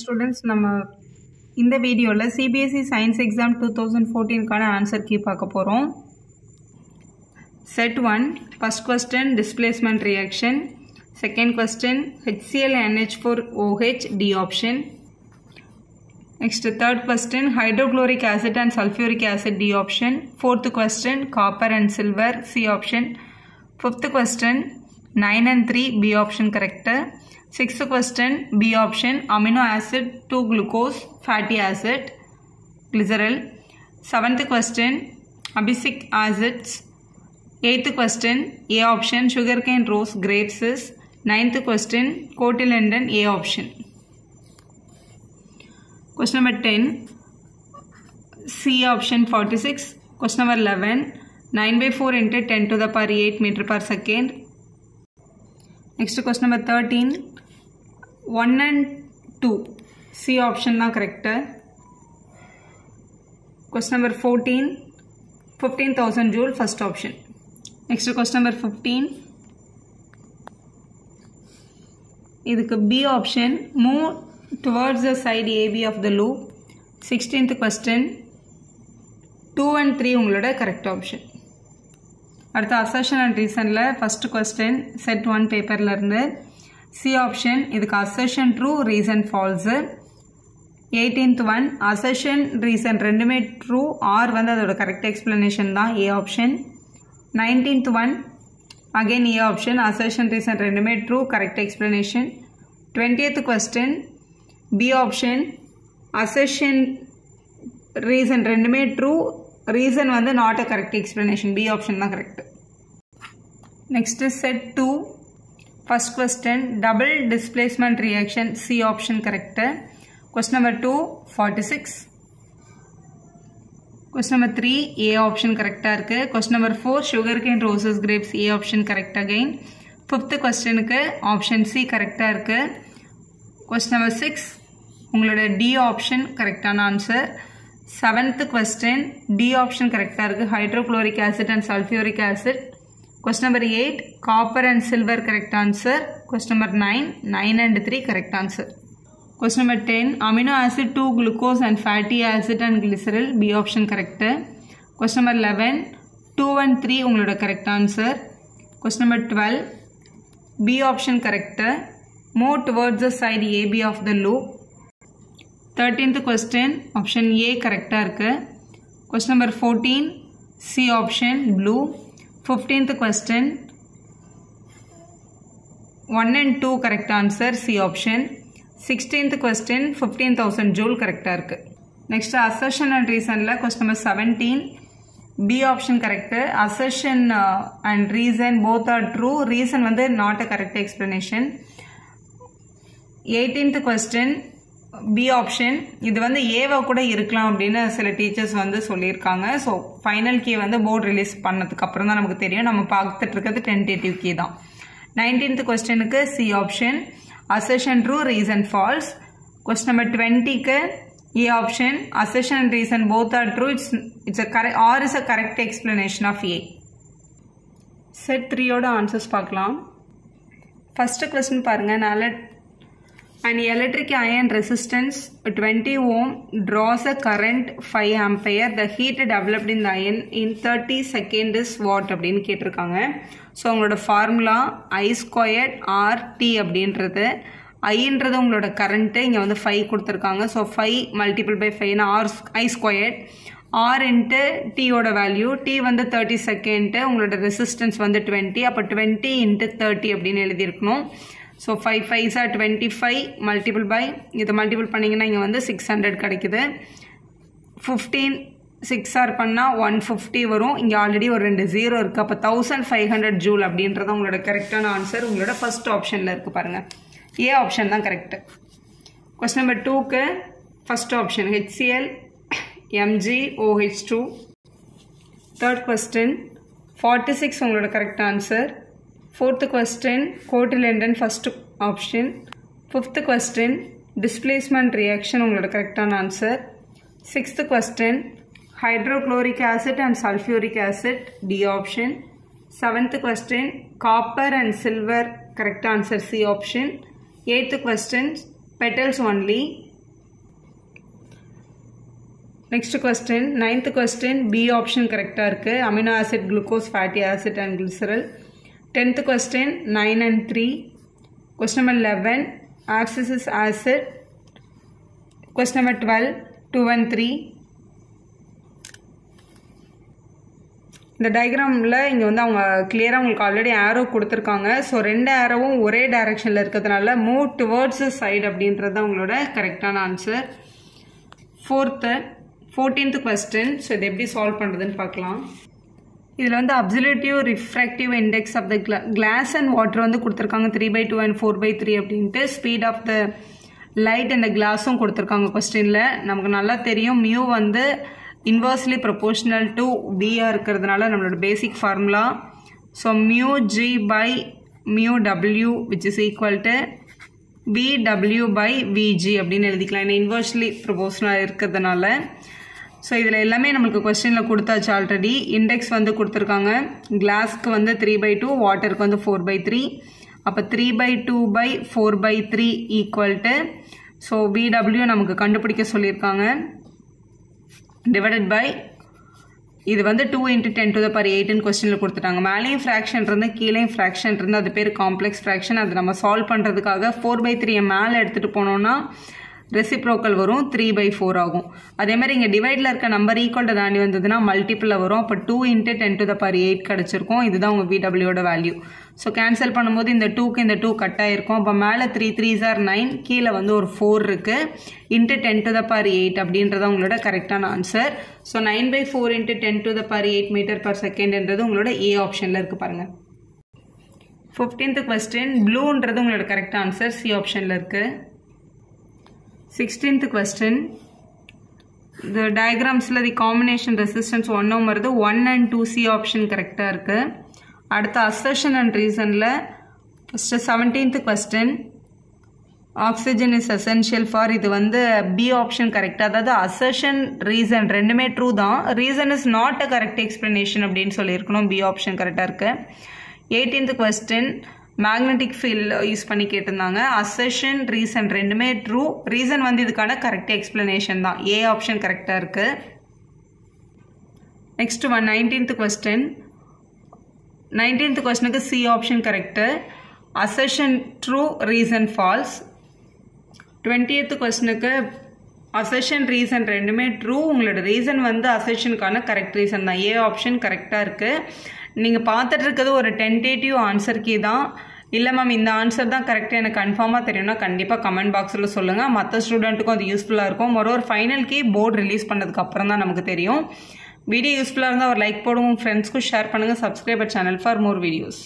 Students, நம்ம இந்த வீடியோல CBSE Science Exam 2014 கான ஆன்சர் கீ பார்க்க போறோம். Set 1 first question displacement reaction, second question HCl NH4OH D option. Next third question hydrochloric acid and sulfuric acid D option. Fourth question copper and silver C option. Fifth question 9 and 3 B option correct. Sixth question B option amino acid 2 glucose fatty acid glycerol. Seventh question abyssic acids. Eighth question A option sugarcane rose grapes. Ninth question cotyledon A option. Question number 10 C option 46. Question number 11 9/4 into 10 to the power 8 meter per second. Next question number 13 1 and 2 C option na correct. Question number 14 15,000 joule first option. Next question number 15 இதுக்கு B option move towards the side AB of the loop. 16th question 2 and 3 உங்களோட correct option. அடுத்த assertion and reasonல first question set 1 paperல இருந்து C option இதுக்கு assertion true reason false. 18th one assertion reason ரெண்டுமே true or வந்து அதோட correct explanation தான் A option. 19th one again A option assertion reason ரெண்டுமே true correct explanation. 20th question B option assertion reason ரெண்டுமே true reason வந்து not a correct explanation. B option தான் correct. Next set 2 first question double displacement reaction C option correct. Question number 2 46. Question number 3 A option correct இருக்கு. Question number 4 sugarcane roses grapes A option correct again. Fifth question க்கு option C correct இருக்கு. Question number 6 உங்களோட D option correctான answer. 7th question D option correct இருக்கு. hydrochloric acid and sulfuric acid. Question number 8 copper and silver correct answer. Question number 9 and 3 correct answer. Question number 10 amino acid 2 glucose and fatty acid and glycerol B option correct. Question number 11 2 and 3 உங்களோட correct answer. Question number 12 B option correct. Move towards the side AB of the loop. 13th question option A correct இருக்கு. Question number 14 C option blue. 15th question 1 and 2 correct answer C option. 16th question 15,000 joule correct இருக்கு. Next assertion and reasonல question number 17 B option correct. Assertion and reason both are true. Reason வந்து not a correct explanation. 18th question B option இது வந்து ஏவா கூட இருக்கலாம் அப்படின்னு சில teachers வந்து சொல்லியிருக்காங்க. ஸோ ஃபைனல் கீ வந்து போர்டு ரிலீஸ் பண்ணதுக்கு அப்புறம் தான் நமக்கு தெரியும். நம்ம பார்த்துட்டு இருக்கிறது டென்டேட்டிவ் கீ தான். 19th கொஸ்டினுக்கு C option assertion true reason false. Question number 20க்கு A option assertion and reason both are true. It's R is a correct explanation of A. Set 3யோட ஆன்சர்ஸ் பார்க்கலாம். ஃபர்ஸ்ட் கொஸ்டின் பாருங்க. An electric iron resistance 20 ohm draws a current 5 ampere. The heat developed in the iron in 30 seconds is what அப்படின்னு கேட்டிருக்காங்க. So உங்களோட formula I squared RT அப்படின்றது. ஐன்றது உங்களோட current இங்கே வந்து 5 கொடுத்துருக்காங்க. ஸோ 5 மல்டிபிள் பை 5னா I squared R இன்ட்டு Tயோட வேல்யூ. T வந்து 30 செகண்ட். உங்களோட ரெசிஸ்டன்ஸ் வந்து 20. அப்போ 20 இன்ட்டு 30 அப்படின்னு எழுதியிருக்கணும். So 5 5s are 25 multiple by இதை மல்டிபிள் பண்ணிங்கன்னா இங்கே வந்து 600 கிடைக்குது. 15 6 பண்ணால் 150 வரும். இங்கே ஆல்ரெடி ஒரு 2 0 இருக்குது. அப்போ 1500 ஜூல் அப்படின்றது உங்களோட கரெக்டான ஆன்சர் உங்களோட ஃபர்ஸ்ட் ஆப்ஷனில் இருக்குது பாருங்கள். ஏ ஆப்ஷன் தான் கரெக்டு. கொஸ்டின் நம்பர் 2க்கு first option HCl MgOH2. Third question 46 உங்களோட correct answer. Fourth question cotyledon first option. Fifth question displacement reaction உங்களோட கரெக்டான answer. Sixth question hydrochloric acid and sulfuric acid D option. Seventh question copper and silver correct answer C option. Eighth question petals only Next question, 9th question, B option correct-ஆ இருக்கு. Amino acid, glucose, fatty acid and glycerol. 10th question, 9 and 3. Question number 11, abscisic acid. Question number 12, 2 and 3. இந்த டயக்ராமில் இங்கே வந்து அவங்க கிளியராக உங்களுக்கு already ஆரோ கொடுத்துருக்காங்க. So ரெண்டு ஆரோவும் ஒரே டைரக்ஷனில் இருக்கிறதுனால மூவ் டுவர்ட்ஸ் சைடு அப்படின்றது தான் உங்களோட கரெக்டான ஆன்சர். 14th question. ஸோ இது எப்படி சால்வ் பண்ணுறதுன்னு பார்க்கலாம். இதில் வந்து absolute refractive index of the glass and water வந்து கொடுத்துருக்காங்க 3/2 and 4/3 அப்படின்ட்டு. Speed of the light and கிளாஸும் கொடுத்துருக்காங்க கொஸ்டினில். நமக்கு நல்லா தெரியும் மியூ வந்து inversely proportional to V இருக்கிறதுனால நம்மளோட பேசிக் formula. So mu G by mu W which is equal to VW by VG அப்படின்னு எழுதிக்கலாம். ஏன்னா இன்வெர்ஸ்லி ப்ரொபோர்ஷனல் இருக்கிறதுனால. ஸோ இதில் எல்லாமே நம்மளுக்கு கொஸ்டினில் கொடுத்தாச்சு ஆல்ரெடி. இண்டெக்ஸ் வந்து கொடுத்துருக்காங்க. கிளாஸ்க்கு வந்து 3/2, வாட்டருக்கு வந்து 4/3. அப்போ 3/2/4/3 ஈக்குவல் டு ஸோ VW நமக்கு கண்டுபிடிக்க சொல்லியிருக்காங்க. டிவைடட் பை இது வந்து 2 × 10⁸ கொஸ்டினில் கொடுத்துட்டாங்க. மேலேயும் ஃப்ராக்ஷன் இருந்து கீழேயும் ஃப்ராக்ஷன் இருந்து அது பேர் காம்ப்ளெக்ஸ் ஃப்ராக்ஷன். அது நம்ம சால்வ் பண்ணுறதுக்காக 4/3 மேலே எடுத்துகிட்டு போனோம்னா ரெசிப்ரோக்கல் வரும், 3/4 ஆகும். அதே மாதிரி இங்கே டிவைடில் இருக்க நம்பர் ஈக்குவல்ட்டு தாண்டி வந்ததுன்னா மல்டிப்பிளில் வரும். அப்போ 2 × 10⁸ கிடச்சிருக்கும். இதுதான் உங்கள் VWயோட வேல்யூ. ஸோ கேன்சல் பண்ணும்போது இந்த 2க்கு இந்த 2 கட் ஆகிருக்கும். அப்போ மேலே 3 3s are 9, கீழே வந்து ஒரு 4 இருக்குது. × 10⁸ அப்படின்றது உங்களோட கரெக்டான ஆன்சர். ஸோ 9/4 × 10⁸ மீட்டர்/செகண்ட்ன்றது உங்களோட ஏ ஆப்ஷனில் இருக்குது பாருங்கள். 15th கொஸ்டின், ப்ளூன்றது உங்களோட கரெக்ட் ஆன்சர், சி ஆப்ஷனில் இருக்குது. 16th question, the diagramsல the combination resistance 1 ohm வருது, 1 and 2C option கரெக்டாக இருக்கு. அடுத்த assertion and reasonல first 17th question, oxygen is essential for, இது வந்து B option கரெக்டாக. அதாவது assertion reason ரெண்டுமே ட்ரூ தான். reason is not a correct explanation அப்படின்னு சொல்லியிருக்கணும். B option கரெக்டாக இருக்கு. 18th question, magnetic field use பண்ணி கேட்டிருந்தாங்க. அசர்ஷன் ரீசன் ரெண்டுமே ட்ரூ. ரீசன் வந்து இதுக்கான கரெக்ட் எக்ஸ்பிளனேஷன் தான். ஏ ஆப்ஷன் கரெக்டாக இருக்கு. Next 19th question. 19th கொஸ்டினுக்கு C option correct. Assertion true, reason false. 20th கொஸ்டினுக்கு அசர்ஷன் ரீசன் ரெண்டுமே ட்ரூ. உங்களோட ரீசன் வந்து அசர்ஷனுக்கான கரெக்ட் ரீசன் தான். ஏ ஆப்ஷன் கரெக்டாக இருக்குது. நீங்கள் பார்த்துட்டு இருக்கிறது ஒரு டென்டேட்டிவ் ஆன்சர் கீ தான். இல்லை மேம் இந்த ஆன்சர் தான் கரெக்டாக எனக்கு கன்ஃபார்மாக தெரியும்னா கண்டிப்பாக கமெண்ட் பாக்ஸில் சொல்லுங்கள். மற்ற ஸ்டூடெண்ட்டுக்கும் அது யூஸ்ஃபுல்லாக இருக்கும். ஒரு ஃபைனல் கீ போர்டு ரிலீஸ் பண்ணதுக்கு அப்புறம் தான் நமக்கு தெரியும். வீடியோ யூஸ்ஃபுல்லாக இருந்தால் ஒரு லைக் போடுவோம், ஃப்ரெண்ட்ஸ்க்கும் ஷேர் பண்ணுங்கள். Subscriber channel for more videos.